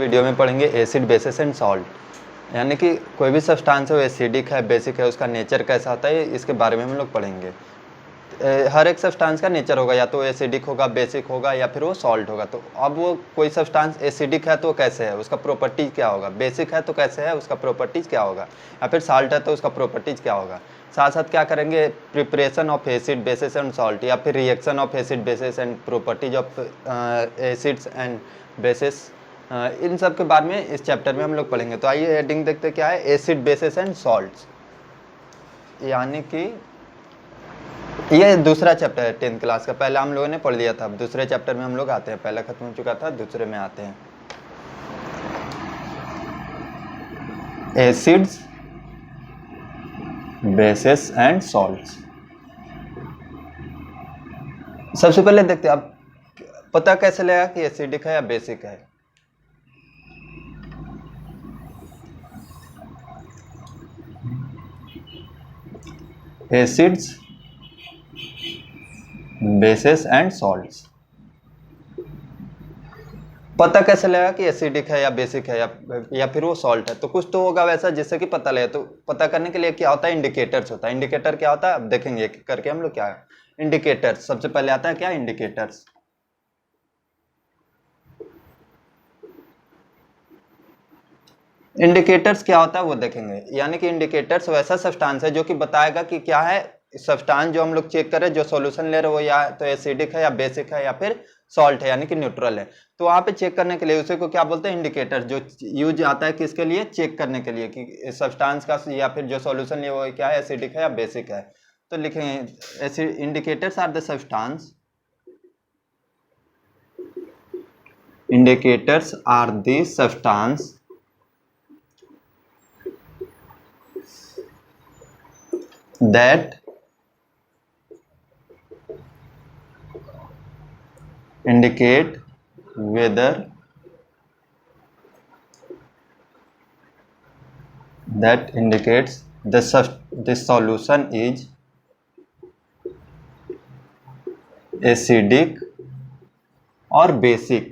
Video में पढ़ेंगे acid bases and salt, यानी कि कोई भी सब्सटेंस है वो एसिडिक है बेसिक है, उसका नेचर कैसा होता है इसके बारे में हम लोग पढ़ेंगे। हर एक सब्सटेंस का नेचर होगा, या तो एसिडिक होगा, बेसिक होगा, या फिर वो सॉल्ट होगा। तो अब वो कोई सब्सटेंस एसिडिक है तो कैसे है, उसका प्रॉपर्टीज क्या होगा, बेसिक है तो कैसे है, उसका प्रॉपर्टीज क्या होगा, या फिर सॉल्ट है तो उसका प्रॉपर्टीज क्या होगा। साथ साथ क्या करेंगे, preparation of acid bases and salt, या फिर reaction of acid bases and properties of acids and bases, इन सब के बारे में इस चैप्टर में हम लोग पढ़ेंगे। तो आइए हेडिंग देखते क्या है, एसिड बेसिस एंड सॉल्ट्स, यानी कि ये दूसरा चैप्टर है 10th क्लास का। पहला हम लोगों ने पढ़ लिया था, अब दूसरे चैप्टर में हम लोग आते हैं। पहला खत्म हो चुका था, दूसरे में आते हैं। Acids bases and salts. सबसे पहले देखते हैं, अब पता कैसे लगा कि एसिडिक है या बेसिक है। एसिड्स बेसिस एंड सॉल्ट्स, पता कैसे लगा कि एसिडिक है या बेसिक है या फिर वो सॉल्ट है। तो कुछ तो होगा वैसा जिससे कि पता लगे। तो पता करने के लिए क्या होता है, इंडिकेटर्स होता है। इंडिकेटर क्या होता है, अब देखेंगे करके हम लोग क्या है। इंडिकेटर्स सबसे पहले आता है क्या, इंडिकेटर्स। इंडिकेटर्स क्या होता है वो देखेंगे, यानी कि इंडिकेटर्स वैसा सब्सटेंस है जो कि बताएगा कि क्या है सब्सटेंस जो हम लोग चेक कर रहे हैं, जो सॉल्यूशन ले रहे हैं वो या तो एसिडिक है या बेसिक है या फिर सॉल्ट है यानी कि न्यूट्रल है। तो वहां पे चेक करने के लिए उसे को क्या बोलते हैं, इंडिकेटर, जो यूज आता है किसके लिए, चेक करने के लिए कि सब्सटेंस का या फिर जो सॉल्यूशन लिए वो क्या है, एसिडिक है या बेसिक है। तो लिखेंगे indicators are the substance, indicators are the substance that indicate whether that indicates the solution is acidic or basic।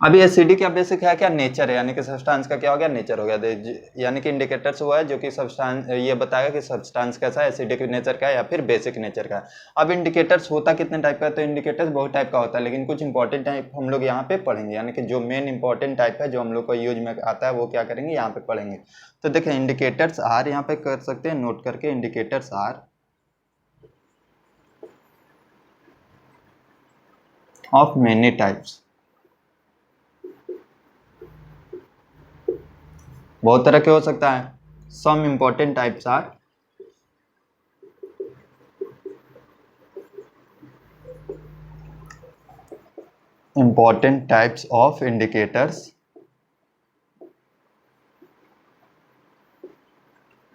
अभी एसिडिक या बेसिक है क्या, नेचर है, यानी कि सब्सटेंस का क्या हो गया, नेचर हो गया। यानी कि इंडिकेटर्स हुआ है जो कि सब्सटेंस ये बताएगा कि सब्सटेंस कैसा है, एसिडिक नेचर का है या फिर बेसिक नेचर का है। अब इंडिकेटर्स होता कितने टाइप का है, तो इंडिकेटर्स बहुत टाइप का होता है, लेकिन कुछ इंपॉर्टेंट टाइप हम लोग यहाँ पे पढ़ेंगे, यानी कि जो मेन इंपॉर्टेंट टाइप है जो हम लोग को यूज में आता है वो क्या करेंगे यहाँ पे पढ़ेंगे। तो देखें इंडिकेटर्स आर, यहाँ पे कर सकते हैं नोट करके, indicators are of many types, बहुत तरह के हो सकता है। Some important types are important types of indicators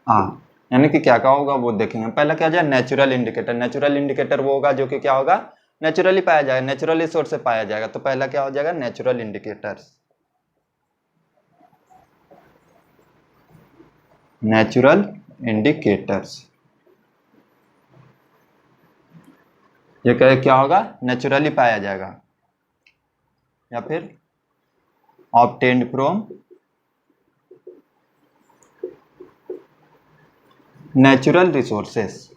यानी कि क्या क्या होगा वो देखेंगे। पहला क्या जाए, नेचुरल इंडिकेटर। नेचुरल इंडिकेटर वो होगा जो कि क्या होगा, नेचुरली पाया जाएगा, नेचुरली सोर्स से पाया जाएगा। तो पहला क्या हो जाएगा, नेचुरल इंडिकेटर्स। नेचुरल इंडिकेटर्स ये क्या होगा, नेचुरली पाया जाएगा, या फिर obtained from natural resources.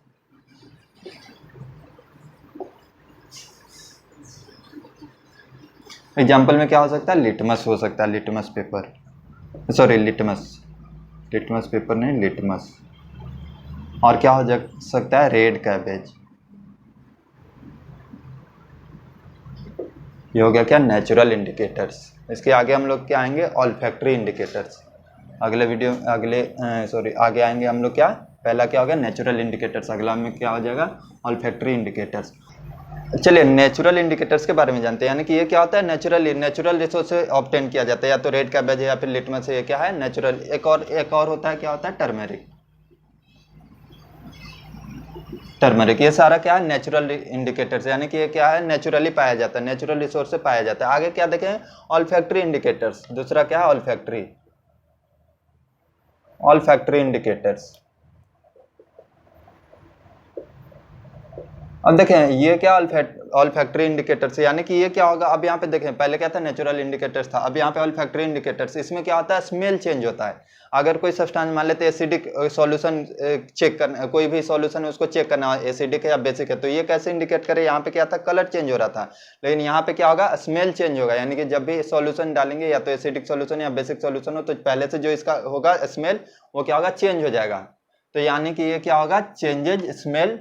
Example में क्या हो सकता है, लिटमस हो सकता है, litmus paper, sorry litmus paper नहीं, लिटमस। और क्या हो सकता है, रेड कैबेज। ये हो गया क्या, नेचुरल इंडिकेटर्स। इसके आगे हम लोग क्या आएंगे, ऑल्फैक्टरी इंडिकेटर्स। अगले वीडियो आगे आएंगे हम लोग क्या, पहला क्या हो गया, नेचुरल इंडिकेटर्स, अगला में क्या हो जाएगा, ऑल्फैक्टरी इंडिकेटर्स। चलिए नेचुरल इंडिकेटर्स के बारे में जानते हैं, यानी कि ये क्या होता है, नेचुरल रिसोर्स से ऑब्टेन किया जाता है, या तो रेड कैबेज है या फिर लिटमस है, ये क्या है, नेचुरल। एक और होता है, क्या होता है, टर्मेरिक। ये सारा क्या है, नेचुरल इंडिकेटर्स, यानी कि ये क्या है, नेचुरली पाया जाता है, नेचुरल रिसोर्स से पाया जाता है। आगे क्या देखें, ऑल्फैक्टरी इंडिकेटर्स। दूसरा क्या है, ऑल्फैक्टरी इंडिकेटर्स। अब देखें ये क्या ऑल फैक्ट्री इंडिकेटर्स, यानी कि ये क्या होगा, अब यहाँ पे देखें पहले क्या था नेचुरल इंडिकेटर्स था, अब यहाँ पे ऑल फैक्ट्री इंडिकेटर्स, इसमें क्या होता है स्मेल चेंज होता है। अगर कोई सब्सटेंस मान लेते हैं एसिडिक सॉल्यूशन चेक करना, कोई भी सॉल्यूशन है उसको चेक करना एसिडिक है या बेसिक है, तो ये कैसे इंडिकेट करे, यहाँ पे क्या था कलर चेंज हो रहा था, लेकिन यहाँ पे क्या होगा स्मेल चेंज होगा, यानी कि जब भी सॉल्यूशन डालेंगे या तो एसिडिक सॉल्यूशन या बेसिक सॉल्यूशन हो तो पहले से जो इसका होगा स्मेल वो क्या होगा चेंज हो जाएगा। तो यानी कि ये क्या होगा changes smell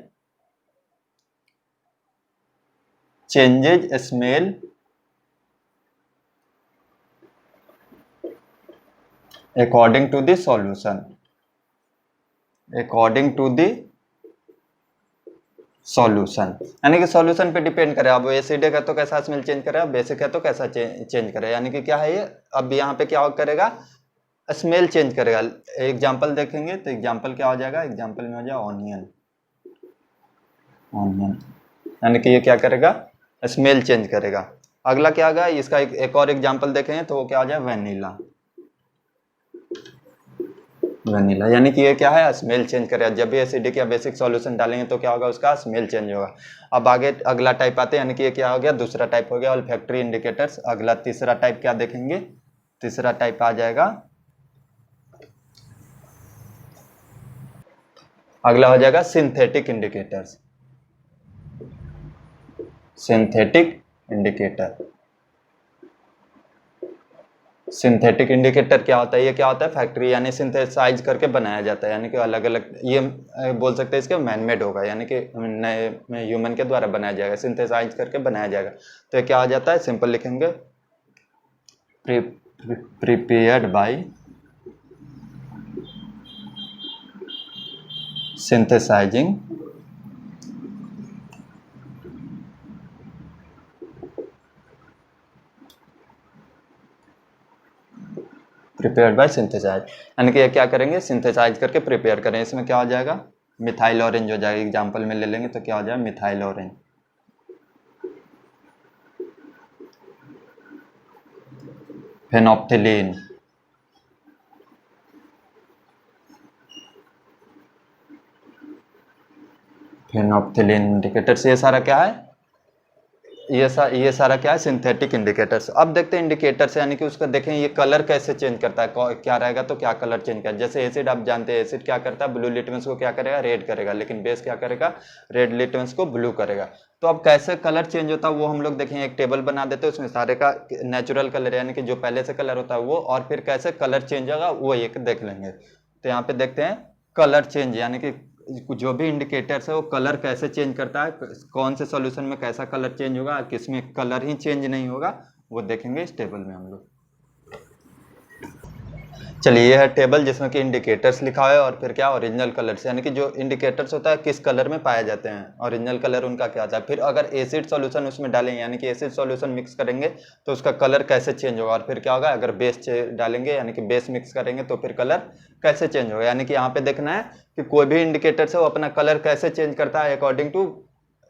according to the solution, यानी कि सॉल्यूशन पे डिपेंड करे, अब एसिडिक है तो कैसा स्मेल चेंज करेगा, बेसिक है तो कैसा चेंज करेगा, यानी कि क्या है ये अब यहाँ पे क्या करेगा स्मेल चेंज करेगा। एग्जांपल देखेंगे तो एग्जांपल क्या हो जाएगा, एग्जांपल में हो जाएगा ऑनियन, यानी कि ये क्या करेगा स्मेल चेंज करेगा। अगला क्या होगा इसका एक और एग्जांपल देखेंगे तो वो क्या हो जाए वैनिला, यानी कि ये क्या है स्मेल चेंज करेगा, जब भी एसिडिक या बेसिक सॉल्यूशन डालेंगे तो क्या होगा उसका स्मेल चेंज होगा। अब आगे अगला टाइप आते हैं, यानी कि ये क्या हो गया दूसरा टाइप हो गया ऑल फैक्ट्री इंडिकेटर्स। अगला तीसरा टाइप क्या देखेंगे, तीसरा टाइप आ जाएगा, अगला हो जाएगा सिंथेटिक इंडिकेटर्स, सिंथेटिक इंडिकेटर क्या होता है, ये क्या होता है फैक्ट्री यानी सिंथेसाइज करके बनाया जाता है, यानी कि अलग अलग ये बोल सकते हैं इसके मैनमेड होगा, यानी कि नए ह्यूमन के द्वारा बनाया जाएगा, सिंथेसाइज करके बनाया जाएगा। तो ये क्या आ जाता है सिंपल लिखेंगे prepared by synthesising prepared by synthesise, यानी कि ये क्या करेंगे सिंथेसाइज करके प्रिपेयर करें। इसमें क्या हो जाएगा मिथाइल ऑरेंज हो जाएगा, एग्जांपल में ले लेंगे तो क्या हो जाएगा मिथाइल ऑरेंज, फेनोप्थिलीन, इंडिकेटर्स, ये सारा क्या है ये सारा क्या है सिंथेटिक इंडिकेटर्स। अब देखते हैं इंडिकेटर्स यानी कि उसका देखें ये कलर कैसे चेंज करता है, क्या रहेगा तो क्या कलर चेंज करेगा। जैसे एसिड आप जानते हैं एसिड क्या करता है ब्लू लिटमस को क्या करेगा रेड करेगा, लेकिन बेस क्या करेगा रेड लिटमस को ब्लू करेगा। तो अब कैसे कलर चेंज होता है वो हम लोग देखें, एक टेबल बना देते हैं उसमें सारे का नेचुरल कलर यानी कि जो पहले से कलर होता है वो, और फिर कैसे कलर चेंज होगा वो एक देख लेंगे। तो यहाँ पे देखते हैं कलर चेंज यानी कि जो भी इंडिकेटर्स है वो कलर कैसे चेंज करता है, कौन से सॉल्यूशन में कैसा कलर चेंज होगा, किसमें कलर ही चेंज नहीं होगा वो देखेंगे इस टेबल में हम लोग। चलिए ये है टेबल जिसमें कि इंडिकेटर्स लिखा है और फिर क्या ओरिजिनल कलर्स, यानी कि जो इंडिकेटर्स होता है किस कलर में पाए जाते हैं, ओरिजिनल कलर उनका क्या होता है। फिर अगर एसिड सॉल्यूशन उसमें डालेंगे यानी कि एसिड सॉल्यूशन मिक्स करेंगे तो उसका कलर कैसे चेंज होगा, और फिर क्या होगा अगर बेस डालेंगे यानी कि बेस मिक्स करेंगे तो फिर कलर कैसे चेंज होगा। यानी कि यहाँ पे देखना है कि कोई भी इंडिकेटर्स है वो अपना कलर कैसे चेंज करता है according to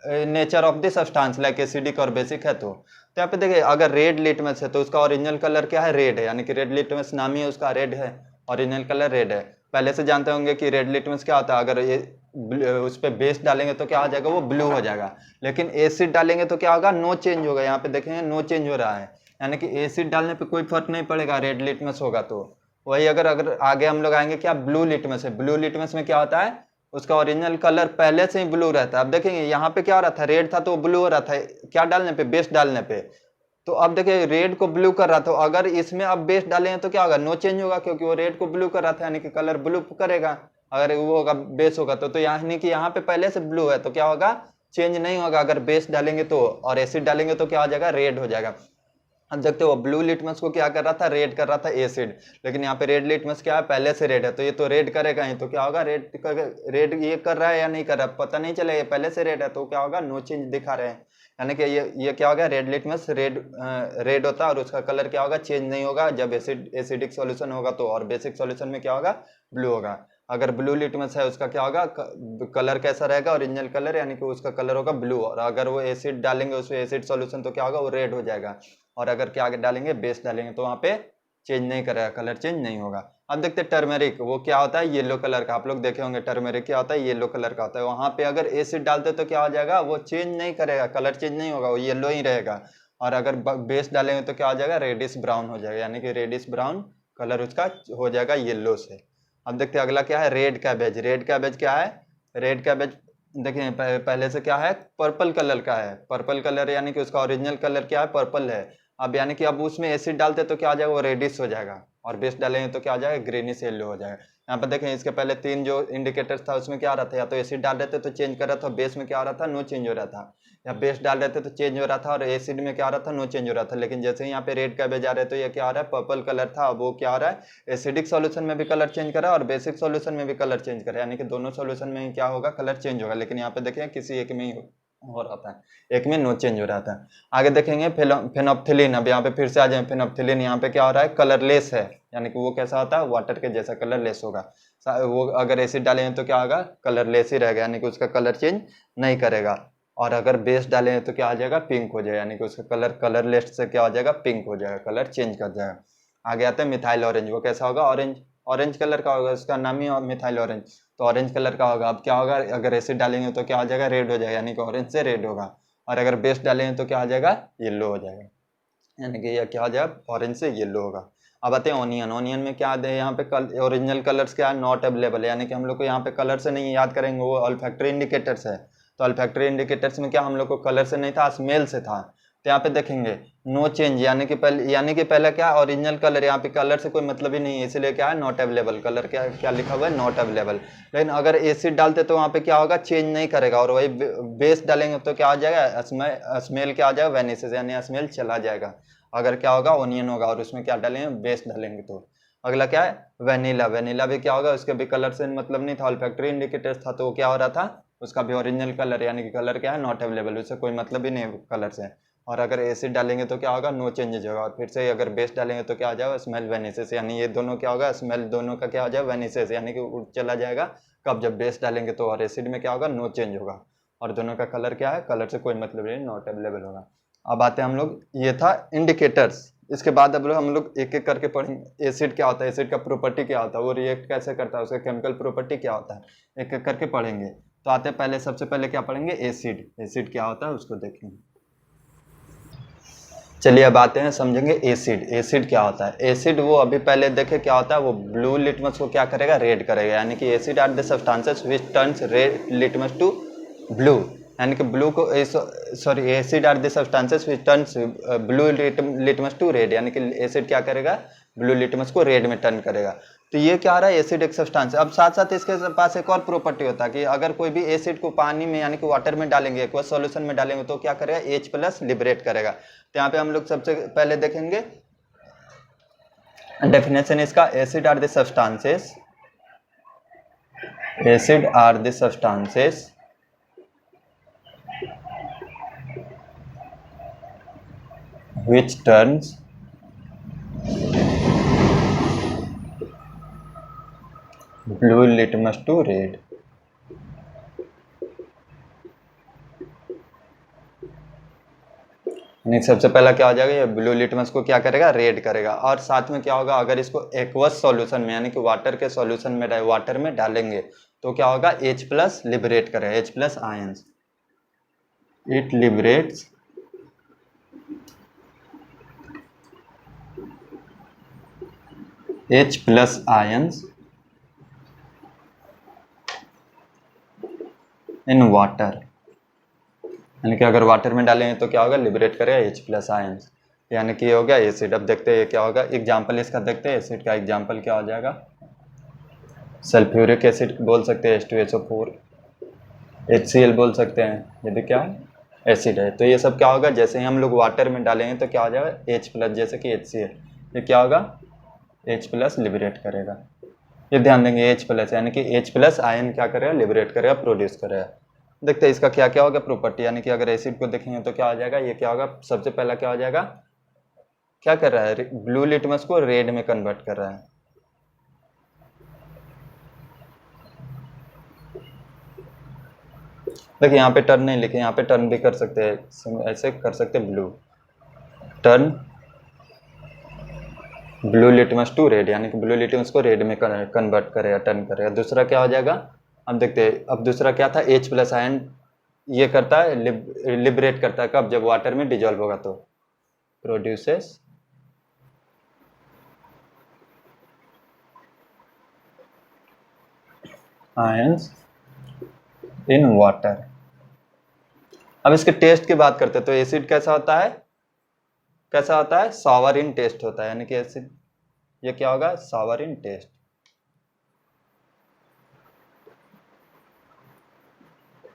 nature of the substance, like acidic और बेसिक है तो यहाँ पे देखिए अगर रेड लिटमस है तो उसका ओरिजिनल कलर क्या है रेड है, यानी कि रेड लिटमस नाम ही है उसका रेड है, ओरिजिनल कलर रेड है। पहले से जानते होंगे कि रेड लिटमस क्या होता है, अगर ये उस पर बेस डालेंगे तो क्या हो जाएगा वो ब्लू हो जाएगा, लेकिन एसिड डालेंगे तो क्या होगा नो चेंज होगा। यहाँ पे देखेंगे नो चेंज हो रहा है, यानी कि एसिड डालने पे कोई फर्क नहीं पड़ेगा रेड लिटमस होगा तो। वही अगर आगे हम लोग आएंगे क्या ब्लू लिटमस है, ब्लू लिटमस में क्या होता है उसका ओरिजिनल कलर पहले से ही ब्लू रहता है। अब देखेंगे यहाँ पे क्या हो रहा था रेड था तो ब्लू हो रहा था, क्या डालने पे बेस डालने पे, तो अब देखिए रेड को ब्लू कर रहा था, अगर इसमें अब बेस डालेंगे तो क्या होगा नो चेंज होगा, क्योंकि वो रेड को ब्लू कर रहा था यानी कि कलर ब्लू करेगा। अगर वो होगा बेस होगा तो यानी कि यहाँ पे पहले से ब्लू है तो क्या होगा चेंज नहीं होगा, अगर बेस डालेंगे तो, और एसिड डालेंगे तो क्या हो जाएगा रेड हो जाएगा। अब देखते हो ब्लू लिटमस को क्या कर रहा था रेड कर रहा था एसिड, लेकिन यहाँ पे रेड लिटमस क्या है पहले से रेड है तो ये तो रेड करेगा ही, तो क्या होगा रेड ये कर रहा है या नहीं कर रहा है पता नहीं चलेगा, ये पहले से रेड है तो क्या होगा नो चेंज दिखा रहे हैं। यानी कि ये क्या होगा रेड लिटमस रेड होता है और उसका कलर क्या होगा चेंज नहीं होगा जब एसिडिक सॉल्यूशन होगा तो, और बेसिक सॉल्यूशन में क्या होगा ब्लू होगा। अगर ब्लू लिटमस है उसका क्या होगा कलर कैसा रहेगा ओरिजिनल कलर, यानी कि उसका कलर होगा ब्लू, और अगर वो एसिड डालेंगे उसमें एसिड सॉल्यूशन तो क्या होगा वो रेड हो जाएगा, और अगर क्या आगे डालेंगे बेस डालेंगे तो वहाँ पे चेंज नहीं करेगा, कलर चेंज नहीं होगा। अब देखते हैं टर्मेरिक, वो क्या होता है, येलो कलर का। आप लोग देखे होंगे टर्मेरिक क्या होता है, येलो कलर का होता है। वहाँ पे अगर एसिड डालते तो क्या हो जाएगा, वो चेंज नहीं करेगा, कलर चेंज नहीं होगा, वो येलो ही रहेगा। और अगर बेस डालेंगे तो क्या हो जाएगा, रेडिश ब्राउन हो जाएगा, यानी कि रेडिश ब्राउन कलर उसका हो जाएगा येलो से। अब देखते हैं अगला क्या है, रेड कैबेज। रेड कैबेज क्या है, रेड कैबेज देखिए पहले से क्या है, पर्पल कलर का है। पर्पल कलर यानी कि उसका ओरिजिनल कलर क्या है, पर्पल है। अब यानी कि अब उसमें एसिड डालते तो क्या आ जाएगा, वो रेडिश हो जाएगा, और बेस डालेंगे तो क्या आ जाएगा, ग्रीनिश येलो हो जाएगा। यहाँ पर देखें इसके पहले 3 जो इंडिकेटर्स था उसमें क्या आ रहा था, या तो एसिड डाल रहे थे तो चेंज कर रहा था, बेस में क्या आ रहा था, नो चेंज हो रहा था, या बेस डाल रहे थे तो चेंज हो रहा था, और एसिड में क्या आ रहा था, नो चेंज हो रहा था। लेकिन जैसे ही यहाँ पे रेड कैबेज आ रहे तो ये क्या आ रहा है, पर्पल कलर था, अब वो क्या आ रहा है, एसिडिक सॉल्यूशन में भी कलर चेंज करा और बेसिक सॉल्यूशन में भी कलर चेंज करा, यानी कि दोनों सॉल्यूशन में ही क्या होगा, कलर चेंज होगा। लेकिन यहाँ पे देखें किसी एक में ही हो रहा था, एक में नो चेंज हो रहा था। आगे देखेंगे फेनोप्थिलीन। अब यहाँ पे फिर से आ जाए फेनोप्थिलीन, यहाँ पे क्या हो रहा है, कलरलेस है, यानी कि वो कैसा होता है, वाटर के जैसा कलरलेस होगा। वो अगर एसिड डालेंगे तो क्या होगा, कलरलेस ही रहेगा, यानी कि उसका कलर चेंज नहीं करेगा। और अगर बेस डालेंगे तो क्या आ जाएगा, पिंक हो जाएगा, यानी कि उसका कलर कलरलेस से क्या हो जाएगा, पिंक हो जाएगा, कलर चेंज कर जाएगा। आगे आते हैं मिथाइल ऑरेंज। वो कैसा होगा, ऑरेंज, ऑरेंज कलर का होगा, उसका नाम ही मिथाइल ऑरेंज, तो ऑरेंज कलर का होगा। अब क्या होगा, अगर एसिड डालेंगे तो क्या हो जाएगा, रेड हो जाएगा, यानी कि ऑरेंज से रेड होगा। और अगर बेस डालेंगे तो क्या आ जाएगा, येलो हो जाएगा, यानी कि यह क्या हो जाएगा, ऑरेंज से येलो होगा। अब आते हैं ओनियन। ओनियन में क्या है, यहाँ पे ओरिजिनल कलर्स क्या है, नॉट अवेलेबल है, यानी कि हम लोग को यहाँ पे कलर से नहीं याद करेंगे, वो ऑल्फैक्टरी इंडिकेटर्स है। तो ऑल्फैक्टरी इंडिकेटर्स में क्या हम लोग को कलर से नहीं था, स्मेल से था। तो यहाँ पे देखेंगे नो चेंज, यानी कि पहले क्या ओरिजिनल कलर, यहाँ पे कलर से कोई मतलब ही नहीं है, इसलिए क्या है, नॉट अवेलेबल। कलर क्या क्या लिखा हुआ है, नॉट अवेलेबल। लेकिन अगर एसिड डालते तो वहाँ पे क्या होगा, चेंज नहीं करेगा। और वही बेस डालेंगे तो क्या आ जाएगा, स्मेल क्या आ जाएगा, वेनिसेस, यानी स्मेल चला जाएगा। अगर क्या होगा, ओनियन होगा और उसमें क्या डालेंगे, बेस डालेंगे तो। अगला क्या है, वेनिला। वेनिला भी क्या होगा, उसके भी कलर से मतलब नहीं था, ऑल्फैक्टरी इंडिकेटर्स था, तो वो क्या हो रहा था, उसका भी ओरिजिनल कलर, यानी कि कलर क्या है, नॉट अवेलेबल, उससे कोई मतलब ही नहीं है कलर से। और अगर एसिड डालेंगे तो क्या होगा, नो चेंजेज होगा। और फिर से अगर बेस डालेंगे तो क्या आ जाएगा, स्मेल वेनिसेस, यानी ये दोनों क्या होगा, स्मेल दोनों का क्या आ जाएगा, वेनिसेस, यानी कि चला जाएगा। कब, जब बेस डालेंगे तो। और एसिड में क्या होगा, नो चेंज होगा। और दोनों का कलर क्या है, कलर से कोई मतलब नहीं, नॉट अवेलेबल होगा। अब आते हैं हम लोग, ये था इंडिकेटर्स। इसके बाद अब हम लोग एक एक करके पढ़ेंगे, एसिड क्या होता है, एसिड का प्रॉपर्टी क्या होता है, वो रिएक्ट कैसे करता है, उसका केमिकल प्रॉपर्टी क्या होता है, एक एक करके पढ़ेंगे। तो आते हैं पहले, सबसे पहले क्या पढ़ेंगे, एसिड। एसिड क्या होता है उसको देखेंगे। चलिए अब आते हैं, समझेंगे एसिड। एसिड क्या होता है, एसिड वो अभी पहले देखे क्या होता है, वो ब्लू लिटमस को क्या करेगा, रेड करेगा, यानी कि acid are the substances which turns red litmus to blue, यानी कि ब्लू को, sorry, acid are the substances which turns blue litmus to red, यानी कि एसिड क्या करेगा, ब्लू लिटमस को रेड में टर्न करेगा। तो ये क्या आ रहा है, एसिड एक सब्सटेंस है। अब साथ साथ इसके पास एक और प्रॉपर्टी होता है कि अगर कोई भी एसिड को पानी में, यानी कि वाटर में डालेंगे, एक सॉल्यूशन में डालेंगे तो क्या करेगा, H+ लिबरेट करेगा। तो यहाँ पे हम लोग सबसे पहले देखेंगे डेफिनेशन इसका, acid are the substances, acid are the substances which turns blue litmus to red। सबसे पहला क्या हो जाएगा, ये ब्लू लिटमस को क्या करेगा, रेड करेगा। और साथ में क्या होगा, अगर इसको एक्वस सॉल्यूशन में, यानी कि वाटर के सॉल्यूशन में, वाटर में डालेंगे तो क्या होगा, H+ लिबरेट करेगा, H+ ions, it liberates H+ ions in water, यानी कि अगर वाटर में डालेंगे तो क्या होगा, लिबरेट करेगा H+ आयंस, यानी कि ये हो गया एसिड। अब देखते हैं ये क्या होगा, एग्जाम्पल इसका देखते हैं। एसिड का एग्जाम्पल क्या हो जाएगा, सल्फ्यूरिक एसिड बोल सकते हैं, H2SO4, HCl बोल सकते हैं, ये भी क्या है, एसिड है। तो ये सब क्या होगा, जैसे ही हम लोग वाटर में डालेंगे तो क्या हो जाएगा, H+, जैसे कि HCl, ये क्या होगा, H+ लिबरेट करेगा। ये ध्यान देंगे, H+, यानी कि H+ आयन क्या करेगा, लिबरेट करेगा, प्रोड्यूस करेगा। देखते हैं इसका क्या क्या होगा प्रॉपर्टी, यानी कि अगर एसिड को देखेंगे तो क्या हो जाएगा, ये क्या होगा, सबसे पहला क्या हो जाएगा, क्या कर रहा है, ब्लू लिटमस को रेड में कन्वर्ट कर रहा है। देखिए यहाँ पे टर्न नहीं लिखे, यहाँ पे टर्न भी कर सकते हैं, ऐसे कर सकते हैं, blue turn blue litmus to red, यानी कि ब्लू लिटमस को रेड में कन्वर्ट करेगा, टर्न करेगा। दूसरा क्या हो जाएगा, अब देखते हैं। अब दूसरा क्या था, H प्लस आयन ये करता है, लिबरेट करता है कब, जब वाटर में डिजॉल्व होगा तो प्रोड्यूसेस आयंस इन वाटर। अब इसके टेस्ट की बात करते हैं, तो एसिड कैसा होता है, कैसा होता है, सावर इन टेस्ट होता है, यानी कि एसिड ये क्या होगा, सावर इन टेस्ट।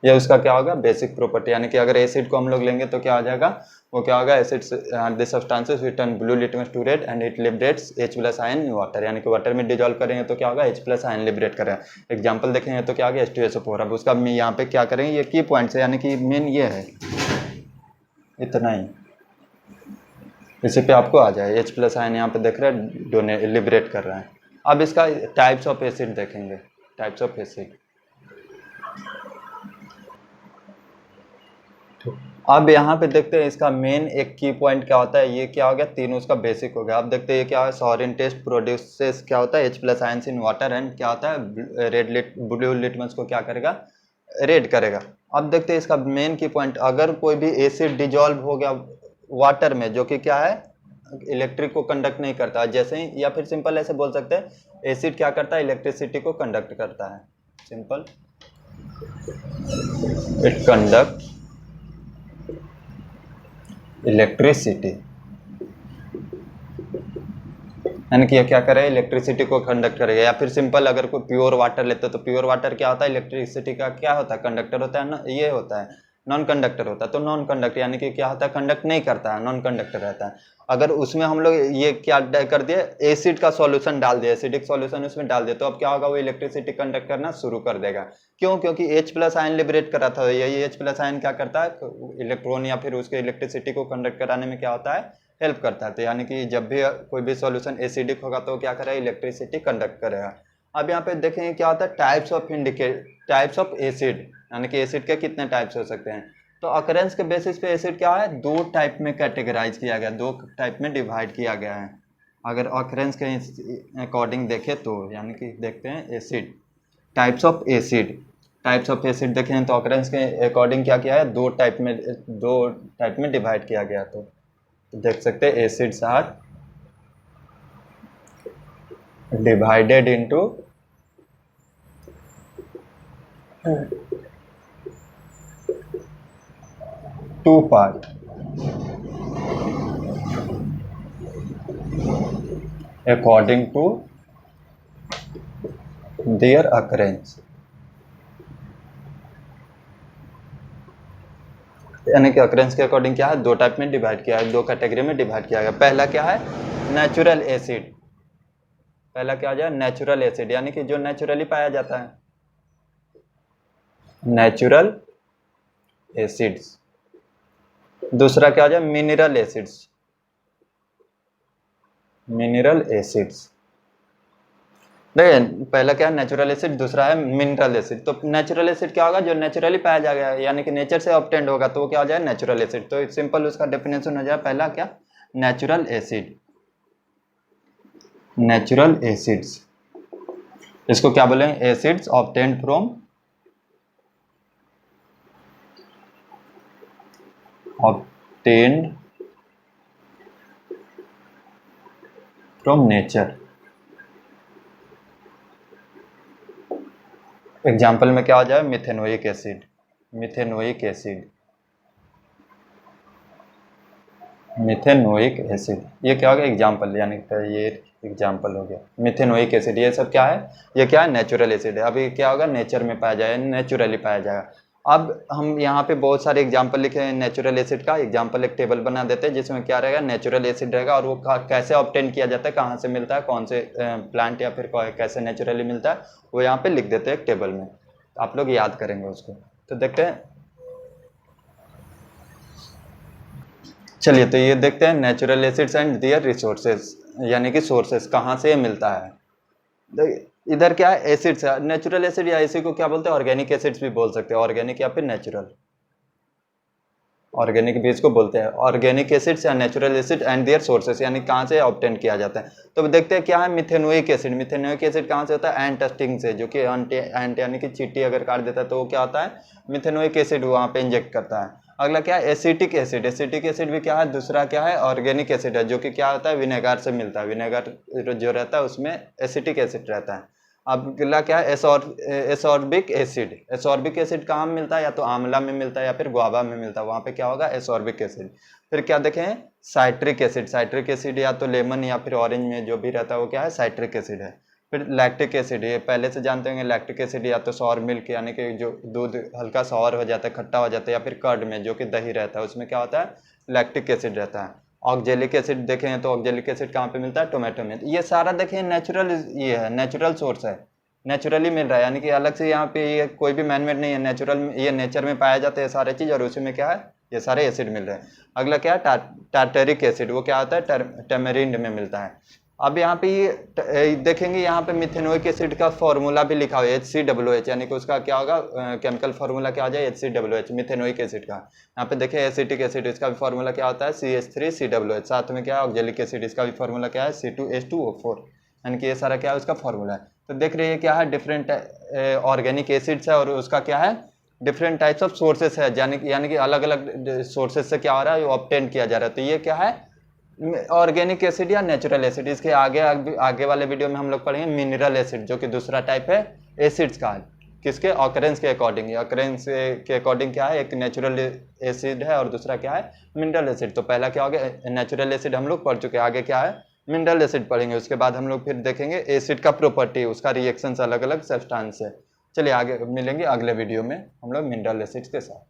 ये उसका क्या होगा, बेसिक प्रॉपर्टी, यानी कि अगर एसिड को हम लोग लेंगे तो क्या आ जाएगा, वो क्या होगा, acid this substances which turn blue litmus to red and it liberates H plus ion in water, यानी कि वाटर में डिजॉल्व करेंगे तो क्या होगा, H प्लस आयन लिबरेट करेगा। एग्जांपल देखेंगे तो क्या आ गया, H2SO4। अब उसका यहाँ पे क्या करेंगे, ये की पॉइंट्स है, यानी कि मेन ये है, इतना ही, इसी पे आपको आ जाए। H प्लस आयन यहाँ पे देख रहे हैं, डोने लिबरेट कर रहा है। अब इसका टाइप्स ऑफ एसिड देखेंगे, टाइप्स ऑफ एसिड। अब यहाँ पे देखते हैं इसका मेन एक की पॉइंट क्या होता है, ये क्या हो गया, तीनों उसका बेसिक हो गया। अब देखते हैं ये क्या है, सॉरिन टेस्ट प्रोड्यूसेस क्या होता है, H plus ions in water and क्या होता है, ब्लू लिटमस को क्या करेगा, रेड करेगा। अब देखते हैं इसका मेन की पॉइंट, अगर कोई भी एसिड डिजॉल्व हो गया वाटर में, जो कि क्या है, इलेक्ट्रिक को कंडक्ट नहीं करता, जैसे ही, या फिर सिंपल ऐसे बोल सकते हैं, एसिड क्या करता है, इलेक्ट्रिसिटी को कंडक्ट करता है, सिंपल, इट कंडक्ट इलेक्ट्रिसिटी, यानी कि ये क्या करे, इलेक्ट्रिसिटी को कंडक्ट करेगा। या फिर सिंपल अगर कोई प्योर वाटर लेते हैं तो प्योर वाटर क्या होता है, इलेक्ट्रिसिटी का क्या होता है, कंडक्टर होता है ना, ये होता है नॉन कंडक्टर होता है। तो नॉन कंडक्टर यानी कि क्या होता है, कंडक्ट नहीं करता है, नॉन कंडक्टर रहता है। अगर उसमें हम लोग ये क्या कर दिए, एसिड का सॉल्यूशन डाल दिया, एसिडिक सॉल्यूशन उसमें डाल दिया, तो अब क्या होगा, वो इलेक्ट्रिसिटी कंडक्ट करना शुरू कर देगा। क्यों, क्योंकि H प्लस आयन लिबरेट करा था, यही H प्लस आयन क्या करता है, इलेक्ट्रॉन या फिर उसके इलेक्ट्रिसिटी को कंडक्ट कराने में क्या होता है, हेल्प करता है। तो यानी कि जब भी कोई भी सॉल्यूशन एसिडिक होगा तो क्या करेगा, इलेक्ट्रिसिटी कंडक्ट करेगा। अब यहाँ पे देखेंगे क्या होता है, टाइप्स ऑफ एसिड, यानी कि एसिड के कितने टाइप्स हो सकते हैं। तो अकरेंस के बेसिस पे एसिड क्या है, दो टाइप में कैटेगराइज किया गया, दो टाइप में डिवाइड किया गया है। अगर अकरेंस के अकॉर्डिंग देखें तो, यानी कि देखते हैं एसिड, टाइप्स ऑफ एसिड देखें तो अकरेंस के अकॉर्डिंग क्या किया है, दो टाइप में डिवाइड किया गया। तो देख सकते हैं acids are divided into two part according to their occurrence, यानी कि अकरेंस के अकॉर्डिंग क्या है, दो टाइप में डिवाइड किया है, दो कैटेगरी में डिवाइड किया गया। पहला क्या है, नेचुरल एसिड, पहला क्या आ जाए, नेचुरल एसिड, यानी कि जो नेचुरली पाया जाता है, नेचुरल एसिड्स। दूसरा क्या आ जाए, मिनरल एसिड्स। देखिए पहला क्या है, नेचुरल एसिड, दूसरा है मिनरल एसिड। तो नेचुरल एसिड क्या होगा, जो नेचुरली पाया जाएगा, यानी कि नेचर से ऑब्टेन्ड होगा, तो वो क्या हो जाए, नेचुरल एसिड। तो सिंपल उसका डेफिनेशन हो जाए, पहला क्या, नेचुरल एसिड्स, इसको क्या बोलेंगे, acids obtained from nature. Example में क्या आ जाए, मिथेनोइक एसिड, ये क्या हो गया, एग्जाम्पल, यानी ये एग्जाम्पल हो गया मिथेनोइक एसिड। ये सब क्या है, ये क्या है, नेचुरल एसिड है। अभी क्या होगा, नेचर में पाया जाएगा, नेचुरली पाया जाएगा। अब हम यहाँ पे बहुत सारे एग्जाम्पल लिखे हैं नेचुरल एसिड का। एग्जाम्पल एक टेबल बना देते हैं जिसमें क्या रहेगा, नेचुरल एसिड रहेगा, और वो कैसे ऑब्टेन किया जाता है, कहाँ से मिलता है, कौन से प्लांट या फिर कैसे नेचुरली मिलता है, वो यहाँ पे लिख देते हैं एक टेबल में। आप लोग याद करेंगे उसको। तो देखते हैं, चलिए तो ये देखते हैं, natural acids and their resources, यानी कि सोर्सेस, कहाँ से ये मिलता है। इधर क्या है, एसिड्स है, नेचुरल एसिड या इसी को क्या बोलते हैं, ऑर्गेनिक एसिड्स भी बोल सकते हैं, ऑर्गेनिक या फिर नेचुरल। ऑर्गेनिक बीज को बोलते हैं। ऑर्गेनिक एसिड्स या natural acid and their sources, यानी कहाँ से ऑब्टेन किया जाता है। तो देखते हैं क्या है मिथेनोइक एसिड। मिथेनोइक एसिड कहाँ से होता है, एंट स्टिंग से, जो कि एंट यानी कि चींटी अगर काट देता है तो वो क्या होता है, मिथेनोइक एसिड वहाँ पे इंजेक्ट करता है। अगला क्या है, एसिटिक एसिड। एसिटिक एसिड भी क्या है, दूसरा क्या है, ऑर्गेनिक एसिड है, जो कि क्या होता है, विनेगर से मिलता है। विनेगर जो रहता है उसमें एसिटिक एसिड रहता है। अब अगला क्या है, एसॉर्बिक एसिड। एसॉर्बिक एसिड कहाँ मिलता है, या तो आंवला में मिलता है या फिर गुआवा में मिलता है, वहाँ पे क्या होगा, एसॉर्बिक एसिड। फिर क्या देखें, साइट्रिक एसिड। साइट्रिक एसिड या तो लेमन या फिर ऑरेंज में जो भी रहता है वो क्या है, साइट्रिक एसिड है। फिर लैक्टिक एसिड, ये पहले से जानते होंगे, लैक्टिक एसिड या तो सॉर मिल्क, यानी कि जो दूध हल्का सॉर हो जाता है, खट्टा हो जाता है, या फिर कर्ड में जो कि दही रहता है उसमें क्या होता है, लैक्टिक एसिड रहता है। ऑक्जेलिक एसिड देखें तो ऑक्जेलिक एसिड कहाँ पे मिलता है, टोमेटो में। ये सारा देखें नेचुरल, ये है नेचुरल सोर्स है, नेचुरली मिल रहा है, यानी कि अलग से यहाँ पे ये कोई भी मैनमेड नहीं है, नेचुरल, ये नेचर में पाया जाता है सारे चीज़, और उसी में क्या है, ये सारे एसिड मिल रहे हैं। अगला क्या है, टार्टरिक एसिड। वो क्या होता है, टेमेरिंड में मिलता है। अब यहाँ पे ये देखेंगे, यहाँ पे मिथेनोइक एसिड का फॉर्मूला भी लिखा हुआ है HCOOH, यानी कि उसका क्या होगा, केमिकल फार्मूला क्या आ जाए, HCOOH, मिथेनोइक एसिड का। यहाँ पे देखिए एसिटिक एसिड, इसका भी फार्मूला क्या होता है, CH3COOH। साथ में क्या है, ऑक्जेलिक एसिड, इसका भी फार्मूला क्या है, C2H2O4, यानी कि ये सारा क्या है, उसका फार्मूला है। तो देख रहे हैं क्या है, डिफरेंट ऑर्गेनिक एसिड्स है, और उसका क्या है, डिफरेंट टाइप्स ऑफ सोर्सेस है, यानी कि अलग अलग सोर्सेस से क्या हो रहा है, ऑब्टेन किया जा रहा है। तो ये क्या है, ऑर्गेनिक एसिड या नेचुरल एसिड। इसके आगे वाले वीडियो में हम लोग पढ़ेंगे मिनरल एसिड, जो कि दूसरा टाइप है एसिड्स का। किसके, ऑकरेंस के अकॉर्डिंग। ऑकरेंस के अकॉर्डिंग क्या है, एक नेचुरल एसिड है और दूसरा क्या है, मिनरल एसिड। तो पहला क्या हो गया, नेचुरल एसिड हम लोग पढ़ चुके हैं, आगे क्या है, मिनरल एसिड पढ़ेंगे। उसके बाद हम लोग फिर देखेंगे एसिड का प्रॉपर्टी, उसका रिएक्शंस अलग अलग सब्सटेंस है। चलिए आगे मिलेंगे अगले वीडियो में हम लोग मिनरल एसिड्स के साथ।